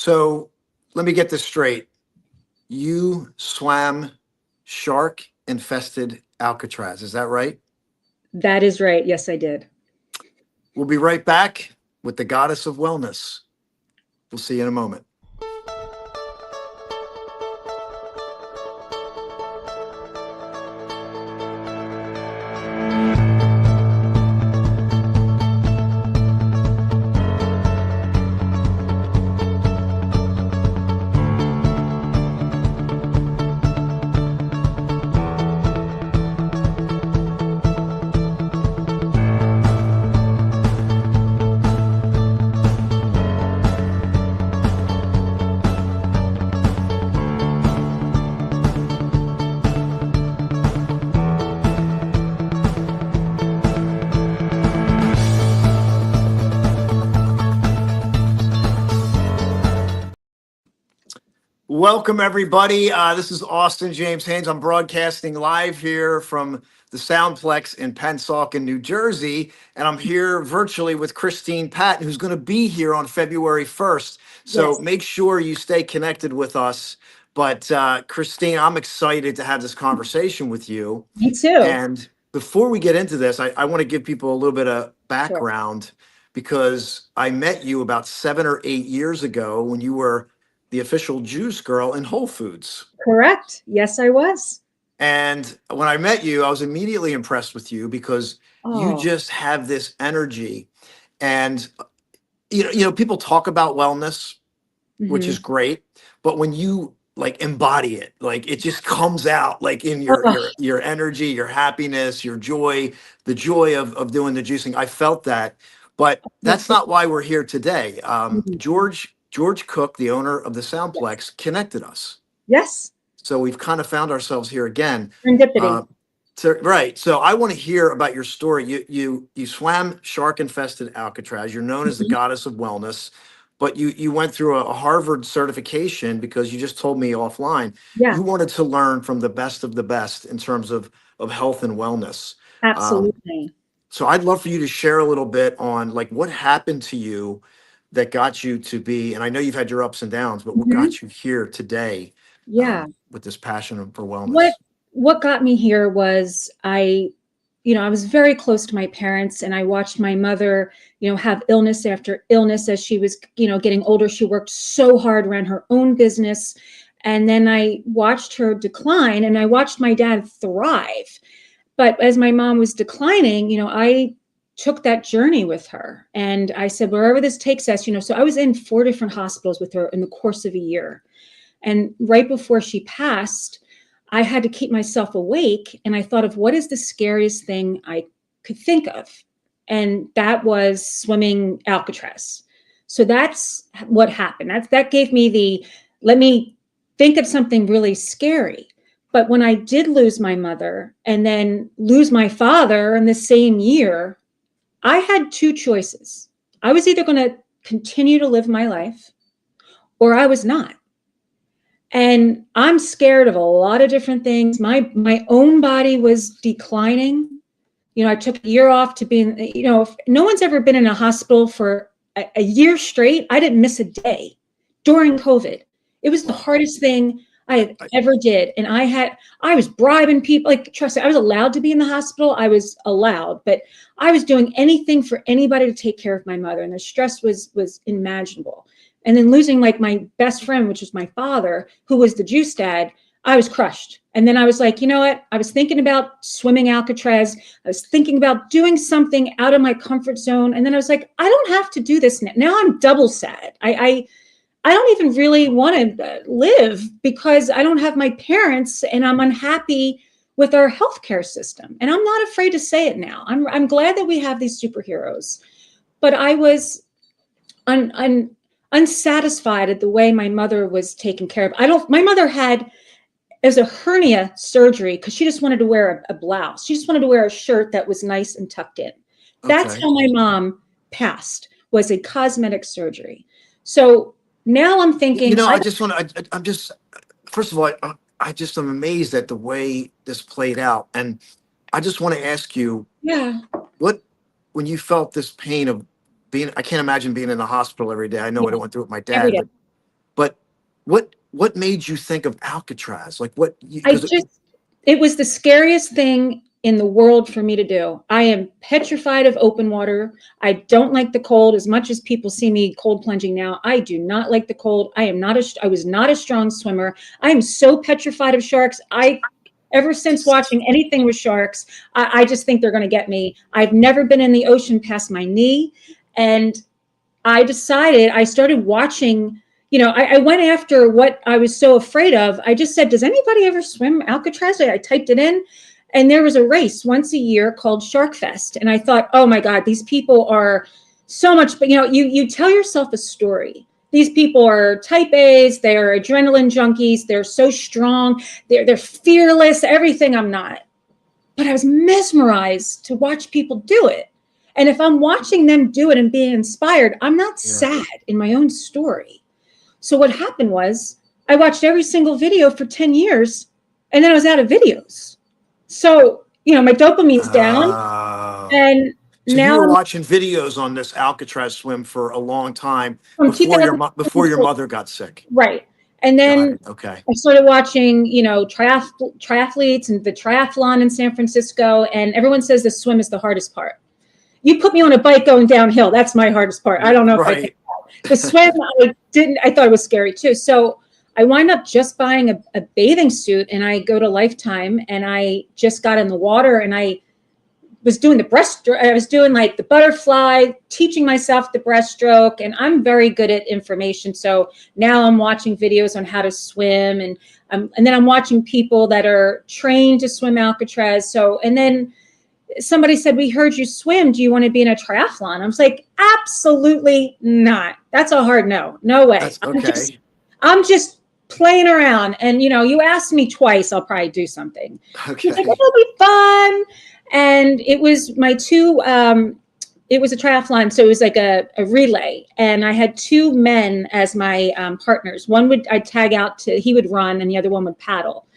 So let me get this straight. You swam shark infested Alcatraz. Is that right? That is right. Yes, I did. We'll be right back with the goddess of wellness. We'll see you in a moment. Welcome, everybody. This is Austin James Haynes. I'm broadcasting live here from the Soundplex in Pennsauken, New Jersey. And I'm here virtually with Christine Patton, who's going to be here on February 1st. So Yes. make sure you stay connected with us. But Christine, I'm excited to have this conversation with you. Me too. And before we get into this, I want to give people a little bit of Sure. background because I met you about 7 or 8 years ago when you were the official juice girl in Whole Foods. Correct. Yes, I was. And when I met you, I was immediately impressed with you because you Oh, just have this energy. And people talk about wellness, which is mhm. great, but when you like embody it, like it just comes out like in your Oh, your your energy, your happiness, your joy, the joy of doing the juicing. I felt that. But that's that's not why we're here today. mhm. George Cook, the owner of the Yes. Soundplex, connected us. Yes. So we've kind of found ourselves here again. Serendipity. Uh, right. So I want to hear about your story. You swam shark infested Alcatraz. You're known as the Mhm. goddess of wellness, but you went through a Harvard certification because you just told me offline Yeah, you wanted to learn from the best of the best in terms of health and wellness. Um, absolutely. so I'd love for you to share a little bit on like what happened to you that got you to be, and I know you've had your ups and downs, but what Mhm. got you here today Yeah. with this passion for What wellness? what got me here was I was very close to my parents and I watched my mother, have illness after illness as she was, getting older. She worked so hard, ran her own business. And then I watched her decline and I watched my dad thrive. But as my mom was declining, I took that journey with her and I said, wherever this takes us, so I was in 4 different hospitals with her in the course of a year. And right before she passed, I had to keep myself awake. And I thought of what is the scariest thing I could think of? And that was swimming Alcatraz. So that's what happened. That gave me let me think of something really scary. But when I did lose my mother and then lose my father in the same year, I had two choices. I was either going to continue to live my life or I was not. And I'm scared of a lot of different things. My own body was declining. I took a year off to be if no one's ever been in a hospital for a year straight. I didn't miss a day during COVID. It was the Wow. hardest thing I I, ever did. And I was bribing people. Like, trust me, I was allowed to be in the hospital. I was allowed, but I was doing anything for anybody to take care of my mother. And the stress was unimaginable. And then losing like my best friend, which was my father, who was the juice dad, I was crushed. And then I was like, you know what? I was thinking about swimming Alcatraz. I was thinking about doing something out of my comfort zone. And then I was like, I don't have to do this now. Now I'm double sad. I don't even really want to live because I don't have my parents and I'm unhappy with our healthcare system. And I'm not afraid to say it now. I'm glad that we have these superheroes. But I was unsatisfied at the way my mother was taken care of. My mother had as a hernia surgery because she just wanted to wear a blouse. She just wanted to wear a shirt that was nice and tucked in. That's okay. how my mom passed, was a cosmetic surgery. So now I'm thinking, I just want to, I'm just, first of all, I just am amazed at the way this played out. And I just want to ask you, yeah, what, when you felt this pain of being, I can't imagine being in the hospital every day. I know what I yeah, went through with my every dad, day. but but what made you think of Alcatraz? Like what? It was the scariest thing in the world for me to do. I am petrified of open water. I don't like the cold as much as people see me cold plunging now. I do not like the cold. I was not a strong swimmer. I am so petrified of sharks. Ever since watching anything with sharks, I just think they're going to get me. I've never been in the ocean past my knee. And I started watching, I went after what I was so afraid of. I just said, does anybody ever swim Alcatraz? I typed it in, and there was a race once a year called Sharkfest. And I thought, oh my God, these people are so much, but you tell yourself a story. These people are type A's, they're adrenaline junkies, they're so strong, they're fearless, everything I'm not. But I was mesmerized to watch people do it. And if I'm watching them do it and being inspired, I'm not sad in my own story. So what happened was I watched every single video for 10 years, and then I was out of videos. So, my dopamine's down. And so now you were watching videos on this Alcatraz swim for a long time before your mother got sick. Right. And then I started watching, triathletes and the triathlon in San Francisco. And everyone says the swim is the hardest part. You put me on a bike going downhill. That's my hardest part. I don't know if I can. The swim, I thought it was scary too. So I wind up just buying a bathing suit, and I go to Lifetime, and I just got in the water, and I was doing the breaststroke. I was doing like the butterfly, teaching myself the breaststroke, and I'm very good at information. So now I'm watching videos on how to swim, and then I'm watching people that are trained to swim Alcatraz. So, and then somebody said, we heard you swim. Do you want to be in a triathlon? I was like, absolutely not. That's a hard no. No way. I'm just playing around. And, you asked me twice, I'll probably do something. Okay. Like, it'll be fun. And it was it was a triathlon. So it was like a relay. And I had two men as my partners. I'd tag out he would run, and the other one would paddle.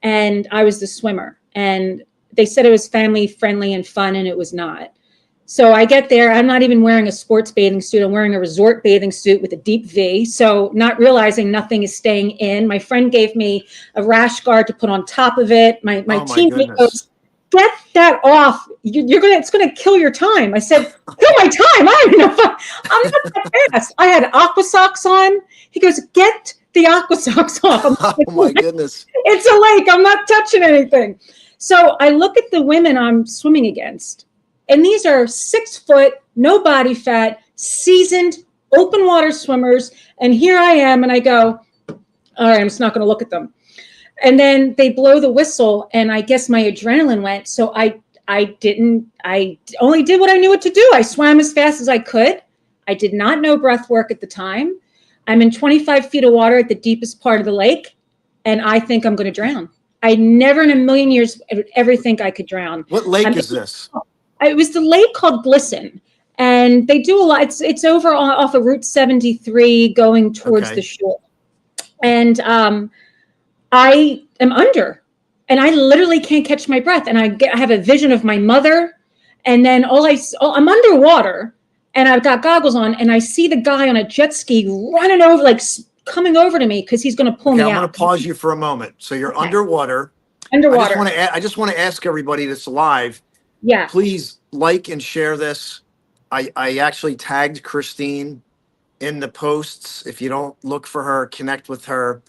And I was the swimmer. And they said it was family friendly and fun, and it was not. So I get there. I'm not even wearing a sports bathing suit. I'm wearing a resort bathing suit with a deep V. So not realizing nothing is staying in. My friend gave me a rash guard to put on top of it. My teammate goes, get that off. It's going to kill your time. I said, kill my time. I don't know. I'm not that fast. I had aqua socks on. He goes, get the aqua socks off. Oh my goodness. It's a lake. I'm not touching anything. So I look at the women I'm swimming against, and these are 6 foot, no body fat, seasoned, open water swimmers. And here I am, and I go, all right, I'm just not going to look at them. And then they blow the whistle, and I guess my adrenaline went. So I only did what I knew what to do. I swam as fast as I could. I did not know breath work at the time. I'm in 25 feet of water at the deepest part of the lake, and I think I'm going to drown. I never in a million years would ever think I could drown. What lake is this? It was the lake called Glisten, and they do a lot. It's over off of Route 73 going towards the shore. And I am under, and I literally can't catch my breath. And I have a vision of my mother, and then I'm underwater, and I've got goggles on, and I see the guy on a jet ski running over, like coming over to me because he's going to pull me out. I'm going to pause you for a moment. So you're underwater. Underwater. I just want to ask everybody that's live. Yeah. Please like and share this. I actually tagged Christine in the posts. If you don't look for her, connect with her.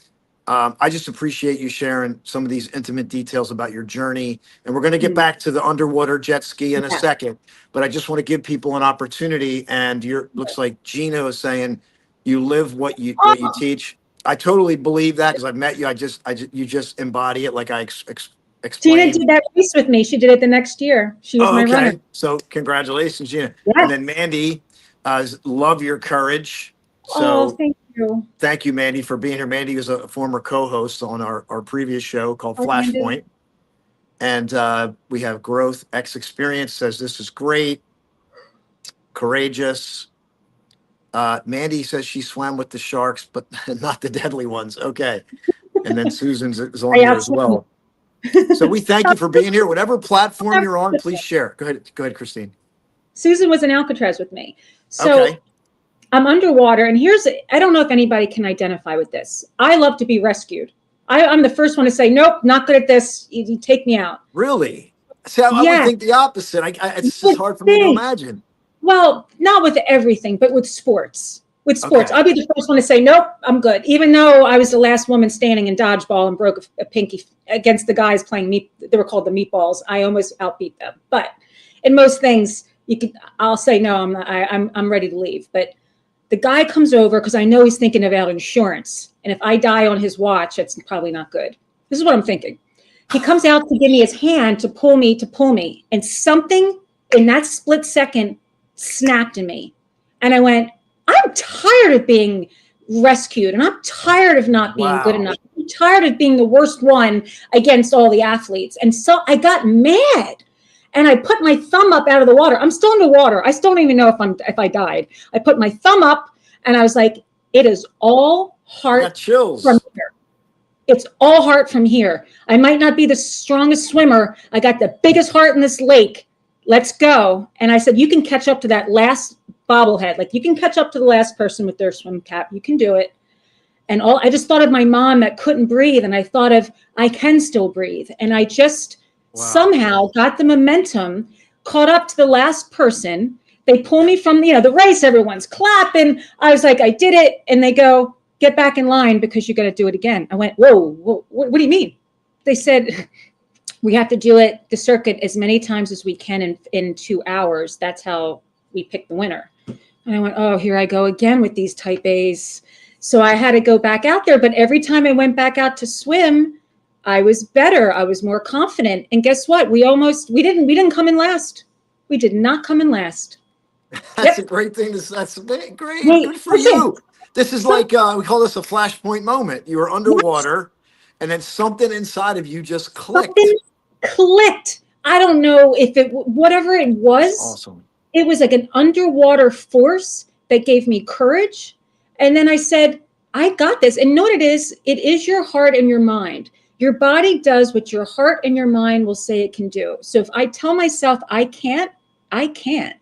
I just appreciate you sharing some of these intimate details about your journey. And we're going to get back to the underwater jet ski in a second. But I just want to give people an opportunity. And looks like Gina is saying you live what you teach. I totally believe that because I've met you. You just embody it like I explained. Gina did that race with me. She did it the next year. She was my runner. So congratulations, Gina. Yes. And then Mandy, love your courage. So thank you. Thank you, Mandy, for being here. Mandy was a former co-host on our previous show called Flashpoint. And we have Growth X Experience says this is great. Courageous. Mandy says she swam with the sharks, but not the deadly ones. Okay. And then Susan's is on here as well. So we thank you for being here. Whatever platform you're on, please share. Go ahead, Christine. Susan was in Alcatraz with me. So I'm underwater, and I don't know if anybody can identify with this. I love to be rescued. I'm the first one to say, nope, not good at this. You take me out. Really? See, I would Yeah, think the opposite. you It's just would hard for me to think. imagine. Well, not with everything, but with sports. With sports, Okay. I'll be the first one to say, nope, I'm good. Even though I was the last woman standing in dodgeball and broke a pinky against the guys playing meat, they were called the meatballs. I almost outbeat them. But in most things, I'll say, no, I'm not, I'm ready to leave. But the guy comes over because I know he's thinking about insurance. And if I die on his watch, that's probably not good. This is what I'm thinking. He comes out to give me his hand to pull me. And something in that split second snapped in me. And I went, I'm tired of being rescued and I'm tired of not being good Wow. enough. I'm tired of being the worst one against all the athletes. And so I got mad and I put my thumb up out of the water. I'm still in the water. I still don't even know if I died. I put my thumb up and I was like, it is all I got heart from chills. here. It's all heart from here. I might not be the strongest swimmer. I got the biggest heart in this lake. Let's go. And I said, you can catch up to that last bobblehead. Like you can catch up to the last person with their swim cap. You can do it. And I just thought of my mom that couldn't breathe. And I thought of, I can still breathe. And I just Wow. somehow got the momentum, caught up to the last person. They pull me from, the race, everyone's clapping. I was like, I did it. And they go, get back in line because you got to do it again. I went, whoa, what do you mean? They said, we have to do the circuit as many times as we can in 2 hours. That's how we pick the winner. And I went, oh, here I go again with these type A's. So I had to go back out there. But every time I went back out to swim, I was better. I was more confident. And guess what? We didn't come in last. We did not come in last. That's a Yep. great thing. That's great. Wait, Good for listen. you. This is Some, like we call this a flashpoint moment. You were yes, underwater, and then something inside of you just something clicked. clicked. I don't know if whatever it That's was, awesome. it was like an underwater force that gave me courage. And then I said, I got this. And know what it is? It is your heart and your mind. Your body does what your heart and your mind will say it can do. So if I tell myself I can't, I can't.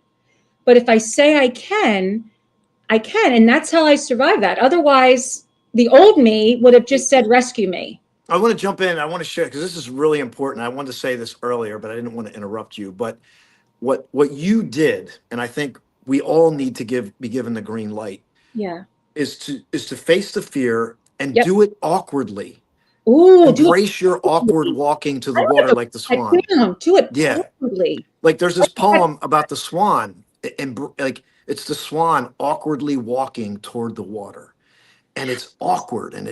But if I say I can, I can. And that's how I survive that. Otherwise, the old me would have just said, rescue me. I want to jump in. I want to share because this is really important. I wanted to say this earlier, but I didn't want to interrupt you. But what you did, and I think we all need to be given the green light, Yeah. is to face the fear and Yep. do it awkwardly. Ooh, do it Embrace your awkward awkwardly. walking to I the like water to like the write swan. that down. Do it Yeah. awkwardly. Like there's this poem about the swan, and like it's the swan awkwardly walking toward the water. And it's awkward and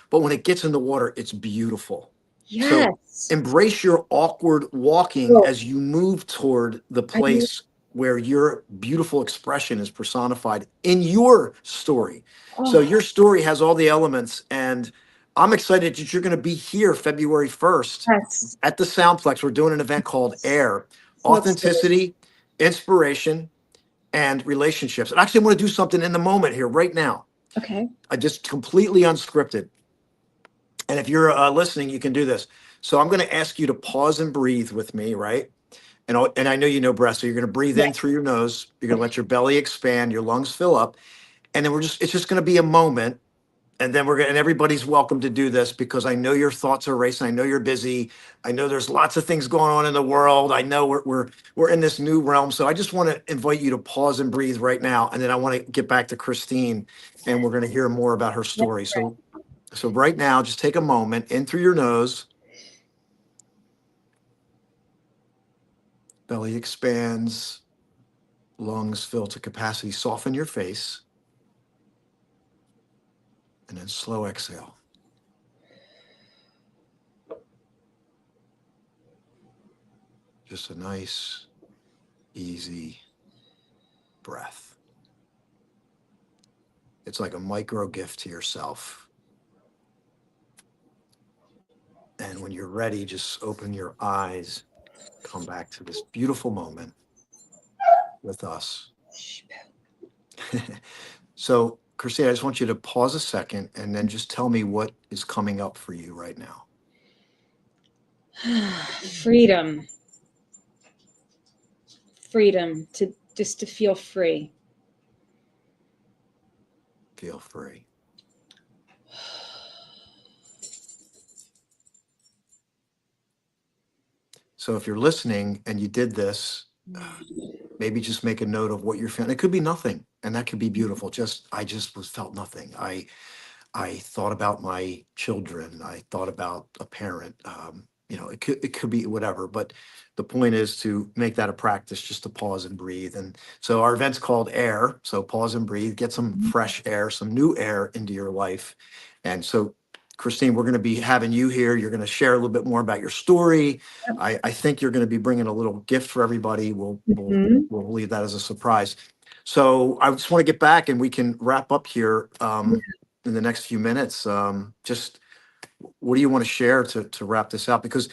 but when it gets in the water, it's beautiful. So Yes. embrace your awkward walking Well, as you move toward the I place where your beautiful expression is personified in your story. So oh, your story has all the elements, and I'm excited that you're going to be here February 1st yes. at the Soundplex. We're doing an event called Air: So excited. Authenticity, Inspiration, and Relationships. And actually, I'm going to do something in the moment here right now. Okay. I just completely unscripted. And if you're listening, you can do this. So I'm going to ask you to pause and breathe with me, right? And I know you know breath, so you're going to breathe Yeah. in through your nose. You're going to Okay. let your belly expand, your lungs fill up, and then it's just going to be a moment. And then and everybody's welcome to do this because I know your thoughts are racing. I know you're busy. I know there's lots of things going on in the world. I know we're in this new realm. So I just want to invite you to pause and breathe right now. And then I want to get back to Christine, and we're going to hear more about her Yep. story. So right now, just take a moment in through your nose, belly expands, lungs fill to capacity, soften your face, and then slow exhale. Just a nice, easy breath. It's like a micro gift to yourself. And when you're ready, just open your eyes, come back to this beautiful moment with us. So, Christine, I just want you to pause a second and then just tell me what is coming up for you right now. Freedom. Freedom to feel free. feel free. So if you're listening and you did this, maybe just make a note of what you're feeling. It could be nothing, and that could be beautiful. I just was felt nothing. I thought about my children. I thought about a parent. It could be whatever. But the point is to make that a practice, just to pause and breathe. And so our event's called Air. So pause and breathe. Get some fresh air, some new air into your life. And so, Christine, we're going to be having you here. You're going to share a little bit more about your story. I think you're going to be bringing a little gift for everybody. Mhm. We'll leave that as a surprise. So I just want to get back and we can wrap up here. In the next few minutes. Just what do you want to share to wrap this out? Because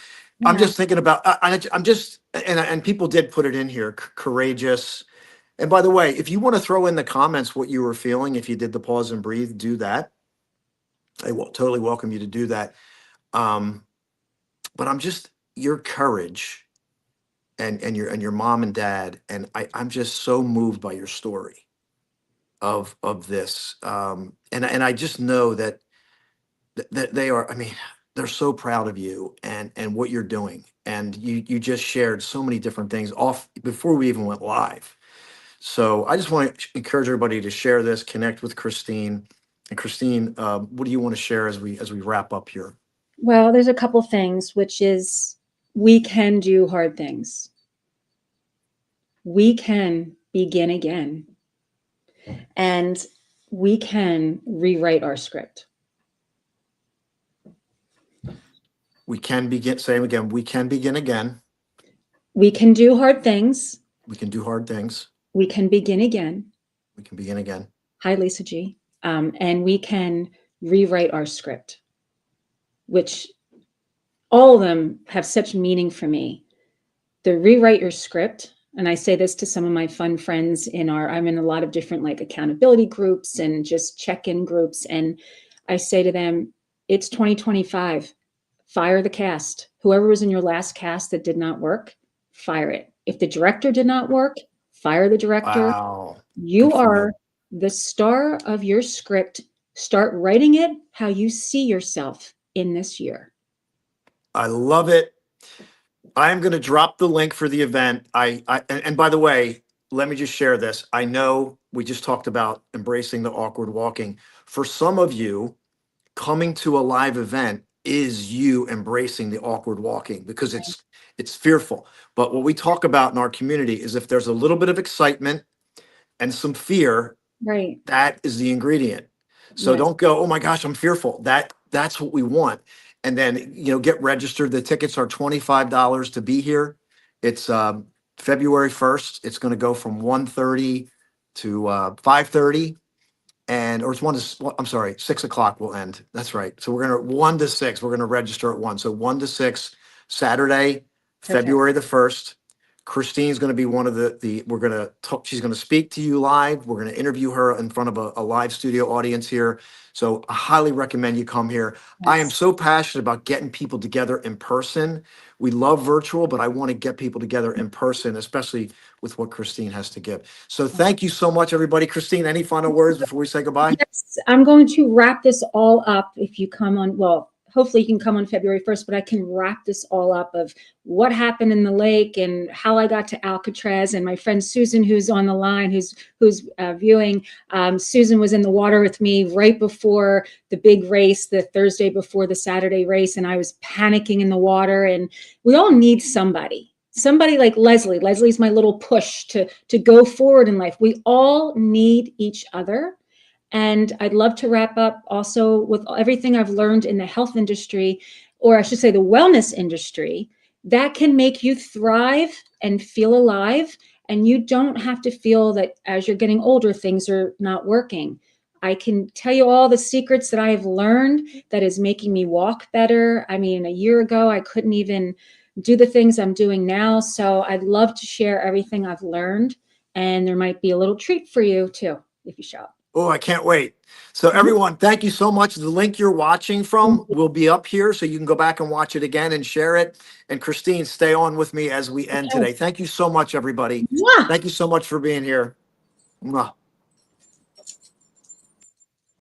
I'm Yeah. just thinking about, I'm just, and people did put it in here, courageous. And by the way, if you want to throw in the comments what you were feeling, if you did the pause and breathe, do that. I will totally welcome you to do that. Um, but I'm just your courage and your mom and dad, and I'm just so moved by your story of this. And I just know that that they are, I mean, they're so proud of you and what you're doing, and you just shared so many different things off before we even went live. So I just want to encourage everybody to share this, connect with Christine. And Christine, what do you want to share as we wrap up here? Well, there's a couple things, which is we can do hard things. We can begin again, and we can rewrite our script. We can begin, same again, we can begin again. We can do hard things. We can do hard things. We can begin again. We can begin again. Hi, Lisa G. And we can rewrite our script, which all of them have such meaning for me. The rewrite your script, and I say this to some of my fun friends I'm in a lot of different like accountability groups and just check-in groups. And I say to them, it's 2025. Fire the cast. Whoever was in your last cast that did not work, fire it. If the director did not work, fire the director. Wow. You Good for are you. the star of your script. Start writing it how you see yourself in this year. I love it. I'm going to drop the link for the event. And by the way, let me just share this. I know we just talked about embracing the awkward walking. For some of you, coming to a live event is you embracing the awkward walking because it's fearful. But what we talk about in our community is if there's a little bit of excitement and some fear, Right. that is the ingredient. So Yes. don't go, oh my gosh, I'm fearful. That's what we want. And then, get registered. The tickets are $25 to be here. It's February 1st. It's going to go from 1:30 to 5:30. Or it's I'm sorry, 6 o'clock will end. That's right. So we're going to 1 to 6. We're going to register at 1. So 1 to 6, Saturday, Perfect. February the 1st. Christine's going to be one of we're going to talk, she's going to speak to you live. We're going to interview her in front of a live studio audience here. So I highly recommend you come here. I am Yes. so passionate about getting people together in person. We love virtual, but I want to get people together in person, especially with what Christine has to give. So thank you so much, everybody. Christine, any final words before we say goodbye? Yes, I'm going to wrap this all up. If you come on, well, hopefully you can come on February 1st, but I can wrap this all up of what happened in the lake and how I got to Alcatraz. And my friend Susan, who's on the line, who's viewing, Susan was in the water with me right before the big race, the Thursday before the Saturday race, and I was panicking in the water. And we all need somebody like Leslie. Leslie's my little push to go forward in life. We all need each other. And I'd love to wrap up also with everything I've learned in the health industry, or I should say the wellness industry, that can make you thrive and feel alive. And you don't have to feel that as you're getting older, things are not working. I can tell you all the secrets that I have learned that is making me walk better. I mean, a year ago, I couldn't even do the things I'm doing now. So I'd love to share everything I've learned. And there might be a little treat for you too, if you show up. Oh, I can't wait. So everyone, thank you so much. The link you're watching from will be up here so you can go back and watch it again and share it. And Christine, stay on with me as we end today. Thank you so much, everybody. Yeah. Thank you so much for being here. Mwah.